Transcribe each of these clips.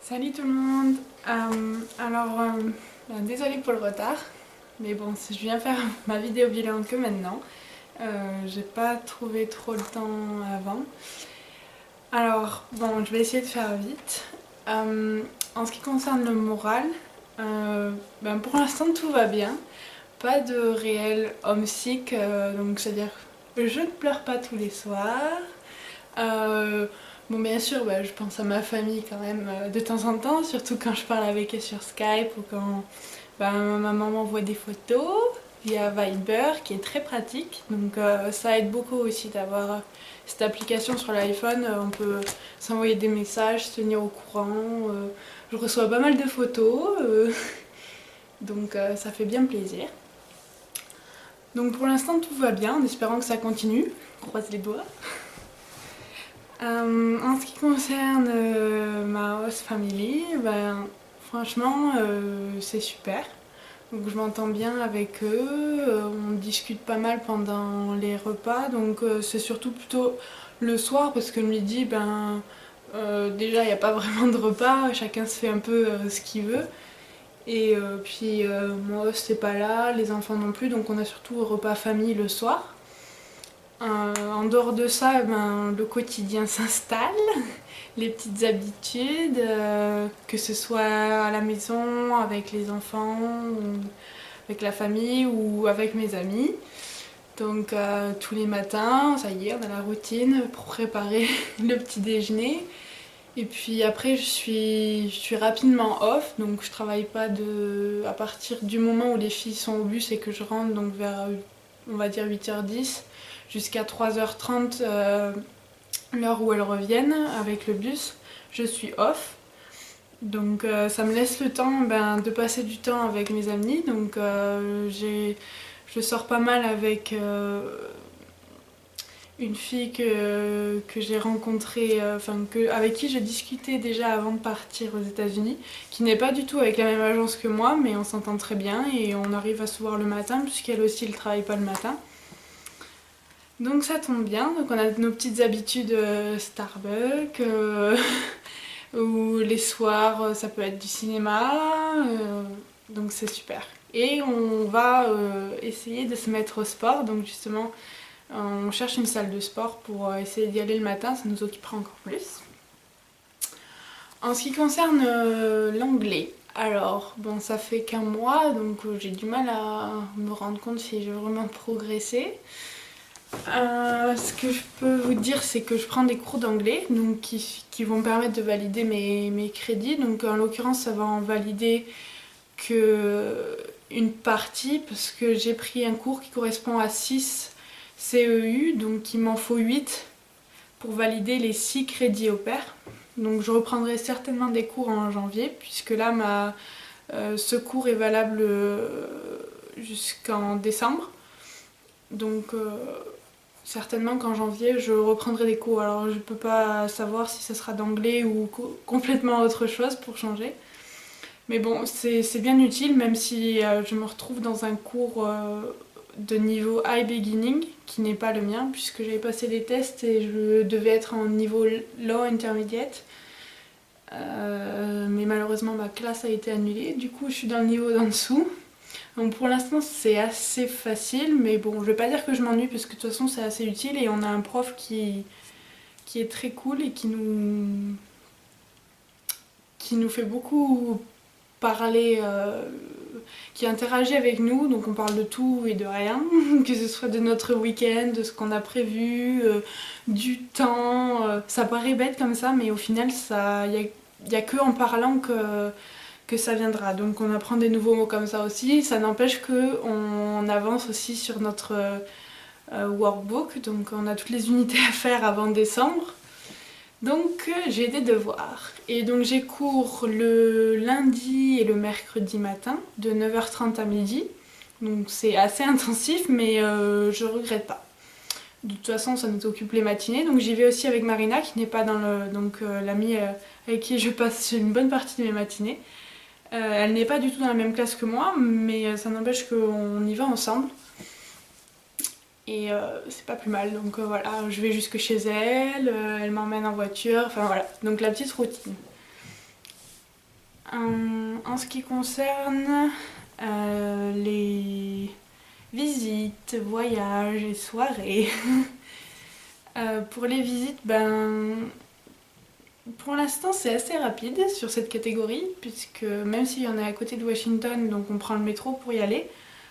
Salut tout le monde. Désolée pour le retard, mais bon, si je viens faire ma vidéo bilan que maintenant. J'ai pas trouvé trop le temps avant. Alors bon, je vais essayer de faire vite. En ce qui concerne le moral, pour l'instant tout va bien. Pas de réel homesick, donc c'est-à-dire je ne pleure pas tous les soirs. Bon, bien sûr, je pense à ma famille quand même de temps en temps, surtout quand je parle avec eux sur Skype ou quand ma maman m'envoie des photos via Viber, qui est très pratique. Donc ça aide beaucoup aussi d'avoir cette application sur l'iPhone. On peut s'envoyer des messages, se tenir au courant. Je reçois pas mal de photos, donc ça fait bien plaisir. Donc pour l'instant tout va bien, en espérant que ça continue. On croise les doigts. En ce qui concerne ma host family, franchement c'est super. Donc je m'entends bien avec eux, on discute pas mal pendant les repas, donc c'est surtout plutôt le soir parce que le midi, déjà il n'y a pas vraiment de repas, chacun se fait un peu ce qu'il veut. Et puis mon host c'est pas là, les enfants non plus, donc on a surtout repas famille le soir. En dehors de ça, le quotidien s'installe, les petites habitudes, que ce soit à la maison, avec les enfants, avec la famille ou avec mes amis. Donc tous les matins, ça y est, on a la routine pour préparer le petit déjeuner. Et puis après, je suis rapidement off, donc je travaille pas à partir du moment où les filles sont au bus et que je rentre, donc vers on va dire 8h10 jusqu'à 3h30, l'heure où elles reviennent avec le bus, je suis off. Donc ça me laisse le temps de passer du temps avec mes amis. Donc je sors pas mal avec une fille que j'ai rencontrée, avec qui j'ai discuté déjà avant de partir aux États-Unis, qui n'est pas du tout avec la même agence que moi, mais on s'entend très bien et on arrive à se voir le matin, puisqu'elle aussi elle travaille pas le matin. Donc ça tombe bien, donc on a nos petites habitudes Starbucks, ou les soirs ça peut être du cinéma, donc c'est super. Et on va essayer de se mettre au sport, donc justement on cherche une salle de sport pour essayer d'y aller le matin, ça nous occupera encore plus. En ce qui concerne l'anglais, alors bon ça fait qu'un mois, donc j'ai du mal à me rendre compte si j'ai vraiment progressé. Ce que je peux vous dire, c'est que je prends des cours d'anglais donc qui vont me permettre de valider mes crédits. Donc en l'occurrence, ça va en valider qu'une partie parce que j'ai pris un cours qui correspond à 6 CEU, donc il m'en faut 8 pour valider les 6 crédits au pair. Donc je reprendrai certainement des cours en janvier puisque là ce cours est valable jusqu'en décembre. Donc certainement qu'en janvier je reprendrai des cours. Alors je peux pas savoir si ça sera d'anglais ou complètement autre chose pour changer. Mais bon, c'est bien utile même si je me retrouve dans un cours de niveau high beginning qui n'est pas le mien puisque j'avais passé des tests et je devais être en niveau low intermediate. Mais malheureusement ma classe a été annulée, du coup je suis dans le niveau d'en dessous. Donc pour l'instant c'est assez facile, mais bon je vais pas dire que je m'ennuie parce que de toute façon c'est assez utile et on a un prof qui est très cool et qui nous fait beaucoup parler, qui interagit avec nous, donc on parle de tout et de rien, que ce soit de notre week-end, de ce qu'on a prévu, du temps, ça paraît bête comme ça mais au final il y a que en parlant que ça viendra. Donc on apprend des nouveaux mots comme ça aussi. Ça n'empêche qu'on avance aussi sur notre workbook. Donc on a toutes les unités à faire avant décembre. Donc j'ai des devoirs. Et donc j'ai cours le lundi et le mercredi matin de 9h30 à midi. Donc c'est assez intensif mais je regrette pas. De toute façon ça nous occupe les matinées. Donc j'y vais aussi avec Marina qui n'est pas dans le... Donc l'amie avec qui je passe une bonne partie de mes matinées. Elle n'est pas du tout dans la même classe que moi, mais ça n'empêche qu'on y va ensemble. Et c'est pas plus mal, donc voilà, je vais jusque chez elle, elle m'emmène en voiture, enfin voilà, donc la petite routine. En ce qui concerne les visites, voyages et soirées, pour les visites, pour l'instant c'est assez rapide sur cette catégorie, puisque même s'il y en a à côté de Washington, donc on prend le métro pour y aller,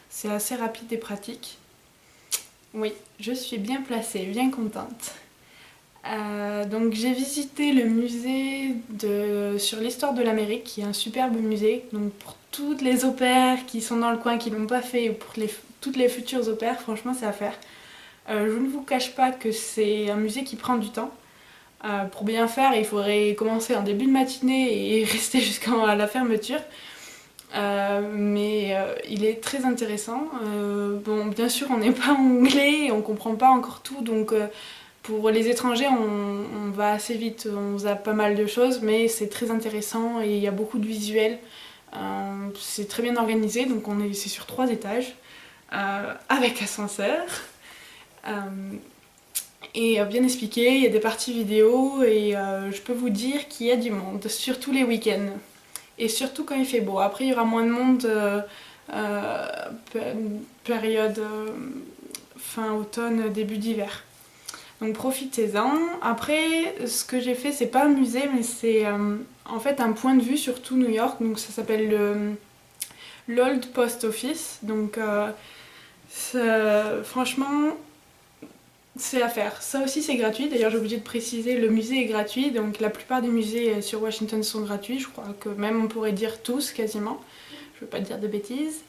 c'est assez rapide et pratique. Oui, je suis bien placée, bien contente. Donc j'ai visité le musée sur l'histoire de l'Amérique, qui est un superbe musée. Donc pour toutes les au pairs qui sont dans le coin, qui l'ont pas fait, ou pour toutes les futures au pairs, franchement c'est à faire. Je ne vous cache pas que c'est un musée qui prend du temps. Pour bien faire, il faudrait commencer en début de matinée et rester jusqu'à la fermeture. Mais il est très intéressant. Bon, bien sûr, on n'est pas anglais, on comprend pas encore tout, donc pour les étrangers, on va assez vite, on a pas mal de choses, mais c'est très intéressant et il y a beaucoup de visuels. C'est très bien organisé, donc c'est sur 3 étages, avec ascenseur. Et bien expliqué, il y a des parties vidéo et je peux vous dire qu'il y a du monde, surtout les week-ends. Et surtout quand il fait beau. Après, il y aura moins de monde période fin automne, début d'hiver. Donc profitez-en. Après, ce que j'ai fait, c'est pas un musée, mais c'est en fait un point de vue sur tout New York. Donc ça s'appelle l'Old Post Office. Donc franchement, c'est à faire. Ça aussi c'est gratuit. D'ailleurs j'ai oublié de préciser, le musée est gratuit. Donc la plupart des musées sur Washington sont gratuits. Je crois que même on pourrait dire tous quasiment. Je veux pas dire de bêtises.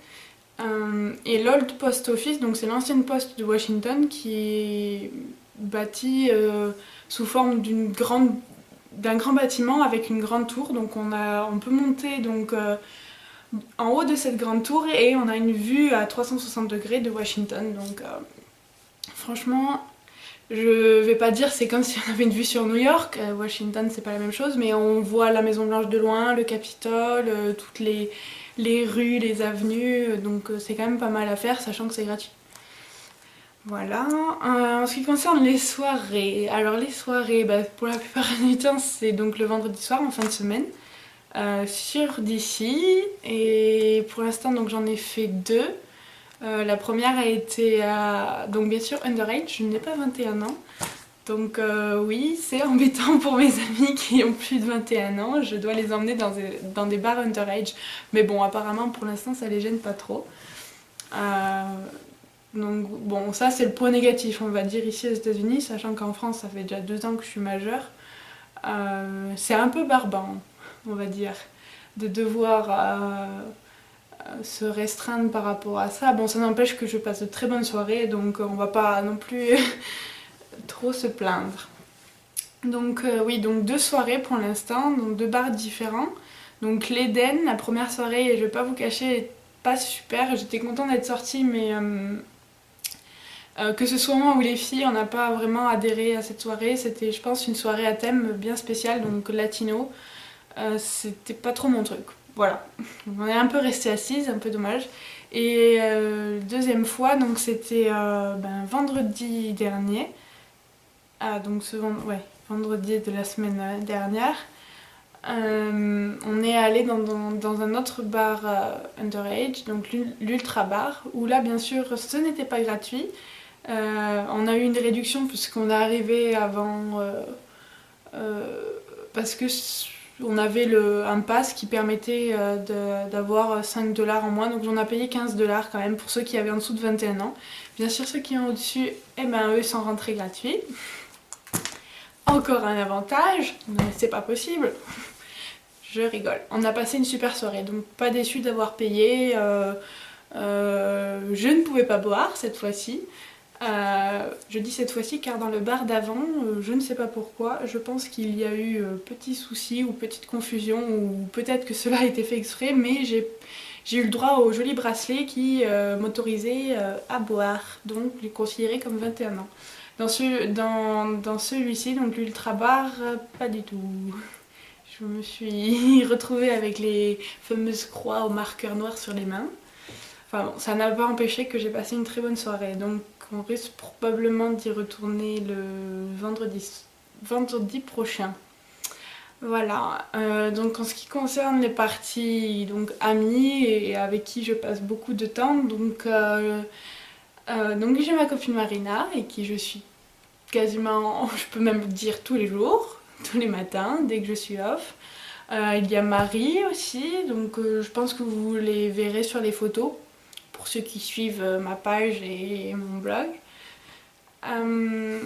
Et l'Old Post Office, donc c'est l'ancienne poste de Washington qui est bâti sous forme d'un grand bâtiment avec une grande tour. Donc on peut monter donc, en haut de cette grande tour et on a une vue à 360 degrés de Washington. Donc franchement, je vais pas dire c'est comme si on avait une vue sur New York. Washington c'est pas la même chose, mais on voit la Maison Blanche de loin, le Capitole, toutes les rues, les avenues, donc c'est quand même pas mal à faire, sachant que c'est gratuit. Voilà. En ce qui concerne les soirées, alors les soirées, pour la plupart du temps, c'est donc le vendredi soir en fin de semaine sur DC. Et pour l'instant, donc j'en ai fait 2. La première a été donc bien sûr underage, je n'ai pas 21 ans. Donc oui, c'est embêtant pour mes amis qui ont plus de 21 ans, je dois les emmener dans des bars underage. Mais bon, apparemment pour l'instant ça les gêne pas trop. Donc bon, ça c'est le point négatif on va dire ici aux États-Unis, sachant qu'en France ça fait déjà 2 ans que je suis majeure. C'est un peu barbant, on va dire, de devoir se restreindre par rapport à ça. Bon, ça n'empêche que je passe de très bonnes soirées, donc on va pas non plus trop se plaindre. Donc oui, donc 2 soirées pour l'instant, donc 2 bars différents. Donc l'Eden, la première soirée, je vais pas vous cacher, est pas super. J'étais contente d'être sortie, mais que ce soit moi ou les filles, on n'a pas vraiment adhéré à cette soirée. C'était, je pense, une soirée à thème bien spéciale, donc latino. C'était pas trop mon truc. Voilà, on est un peu resté assise, un peu dommage. Et deuxième fois, donc c'était vendredi dernier. Donc vendredi de la semaine dernière. On est allé dans un autre bar underage, donc l'Ultra Bar, où là bien sûr ce n'était pas gratuit. On a eu une réduction puisqu'on est arrivé avant parce que on avait un pass qui permettait d'avoir 5$ en moins, donc on a payé 15$ quand même pour ceux qui avaient en dessous de 21 ans. Bien sûr ceux qui ont au-dessus, eux sont rentrés gratuits. Encore un avantage, mais c'est pas possible. Je rigole. On a passé une super soirée, donc pas déçue d'avoir payé. Je ne pouvais pas boire cette fois-ci. Je dis cette fois-ci car dans le bar d'avant, je ne sais pas pourquoi, je pense qu'il y a eu petit souci ou petite confusion, ou peut-être que cela a été fait exprès, mais j'ai eu le droit au joli bracelet qui m'autorisait à boire, donc je l'ai considéré comme 21 ans. Dans celui-ci, donc l'Ultra Bar, pas du tout. Je me suis retrouvée avec les fameuses croix au marqueur noir sur les mains. Enfin bon, ça n'a pas empêché que j'ai passé une très bonne soirée. Donc on risque probablement d'y retourner le vendredi prochain. Voilà, donc en ce qui concerne les parties donc amis et avec qui je passe beaucoup de temps, donc j'ai ma copine Marina et qui je suis quasiment, je peux même dire tous les jours, tous les matins dès que je suis off. Il y a Marie aussi, donc je pense que vous les verrez sur les photos pour ceux qui suivent ma page et mon blog. Euh,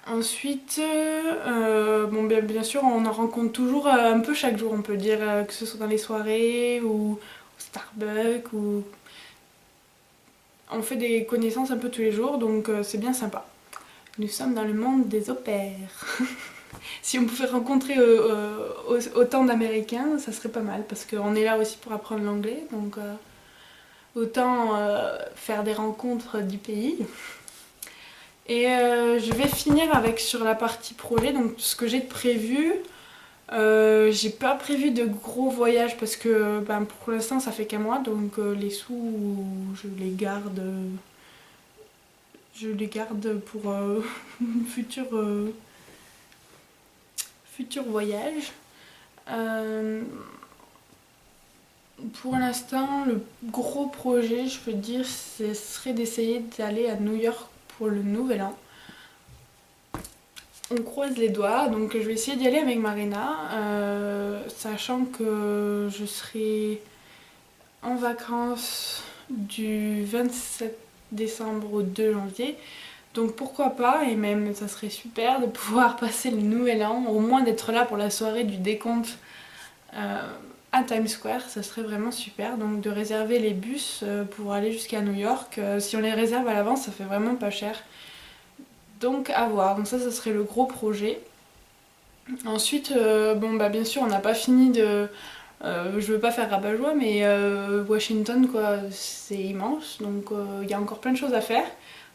Ensuite, bon, bien sûr, on en rencontre toujours un peu chaque jour, on peut dire, que ce soit dans les soirées ou au Starbucks, ou on fait des connaissances un peu tous les jours, donc c'est bien sympa. Nous sommes dans le monde des au-pairs. Si on pouvait rencontrer autant d'Américains, ça serait pas mal, parce qu'on est là aussi pour apprendre l'anglais, donc autant faire des rencontres du pays. Et je vais finir avec sur la partie projet, donc ce que j'ai de prévu. J'ai pas prévu de gros voyages parce que ben, pour l'instant ça fait qu'un mois, donc les sous je les garde pour futur, futur voyage. Euh, pour l'instant, le gros projet, je peux dire, ce serait d'essayer d'aller à New York pour le Nouvel An. On croise les doigts, donc je vais essayer d'y aller avec Marina, sachant que je serai en vacances du 27 décembre au 2 janvier. Donc pourquoi pas, et même ça serait super de pouvoir passer le nouvel an, au moins d'être là pour la soirée du décompte euh, à Times Square, ça serait vraiment super. Donc de réserver les bus pour aller jusqu'à New York, si on les réserve à l'avance, ça fait vraiment pas cher. Donc à voir, donc ça serait le gros projet. Ensuite, bon bah bien sûr on n'a pas fini de... je veux pas faire rabat-joie mais Washington quoi c'est immense donc il y a encore plein de choses à faire.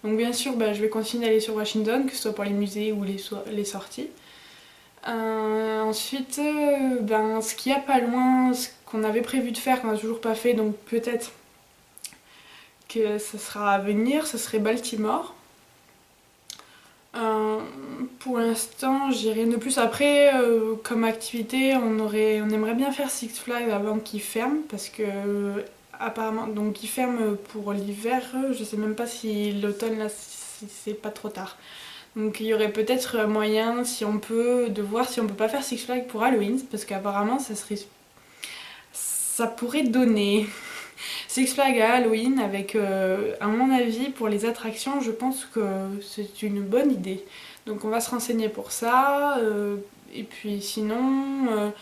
Donc bien sûr bah, je vais continuer d'aller sur Washington, que ce soit pour les musées ou les sorties. Ensuite, ben, ce qu'il y a pas loin, ce qu'on avait prévu de faire, qu'on n'a toujours pas fait, donc peut-être que ça sera à venir, ce serait Baltimore. Euh, pour l'instant, j'ai rien de plus. Après, comme activité, on aimerait bien faire Six Flags avant qu'il ferme, parce que apparemment, donc il ferme pour l'hiver. Je sais même pas si l'automne là, si c'est pas trop tard. Donc il y aurait peut-être moyen, si on peut, de voir si on peut pas faire Six Flags pour Halloween, parce qu'apparemment ça pourrait donner. Six Flags à Halloween avec, à mon avis, pour les attractions, je pense que c'est une bonne idée. Donc on va se renseigner pour ça. Et puis sinon,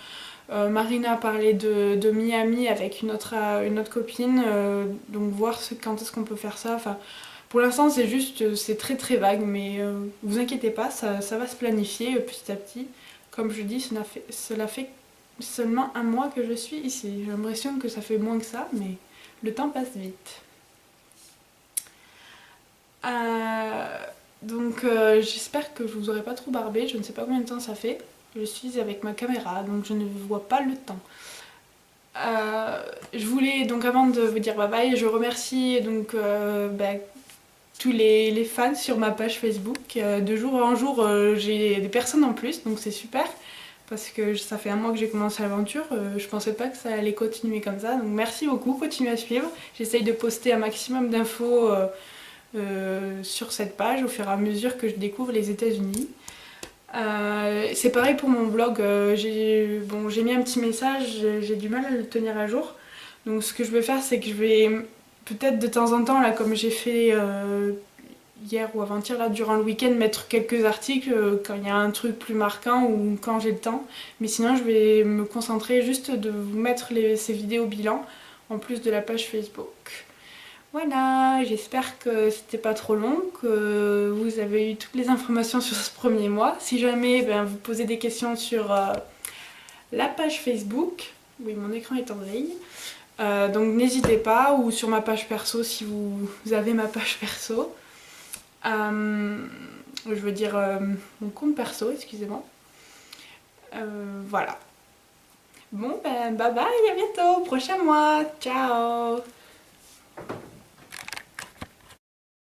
Marina a parlé de Miami avec une autre copine. Donc voir quand est-ce qu'on peut faire ça. Enfin, pour l'instant c'est juste, c'est très très vague, mais vous inquiétez pas, ça va se planifier petit à petit. Comme je dis, cela fait seulement un mois que je suis ici. J'ai l'impression que ça fait moins que ça, mais le temps passe vite. Donc j'espère que je vous aurai pas trop barbé, je ne sais pas combien de temps ça fait. Je suis avec ma caméra, donc je ne vois pas le temps. Je voulais donc avant de vous dire bye bye, je remercie donc tous les fans sur ma page Facebook. De jour en jour, j'ai des personnes en plus, donc c'est super. Parce que ça fait un mois que j'ai commencé l'aventure, je pensais pas que ça allait continuer comme ça. Donc merci beaucoup, continuez à suivre. J'essaye de poster un maximum d'infos sur cette page au fur et à mesure que je découvre les États-Unis. C'est pareil pour mon blog, j'ai mis un petit message, j'ai du mal à le tenir à jour. Donc ce que je vais faire, c'est que je vais peut-être de temps en temps, là comme j'ai fait hier ou avant-hier, là durant le week-end, mettre quelques articles quand il y a un truc plus marquant ou quand j'ai le temps. Mais sinon je vais me concentrer juste de vous mettre ces vidéos bilan en plus de la page Facebook. Voilà, j'espère que c'était pas trop long, que vous avez eu toutes les informations sur ce premier mois. Si jamais vous posez des questions sur la page Facebook, oui mon écran est en veille, donc n'hésitez pas, ou sur ma page perso si vous avez ma page perso. Je veux dire mon compte perso, excusez-moi. Voilà. Bon bye bye, à bientôt, prochain mois, ciao.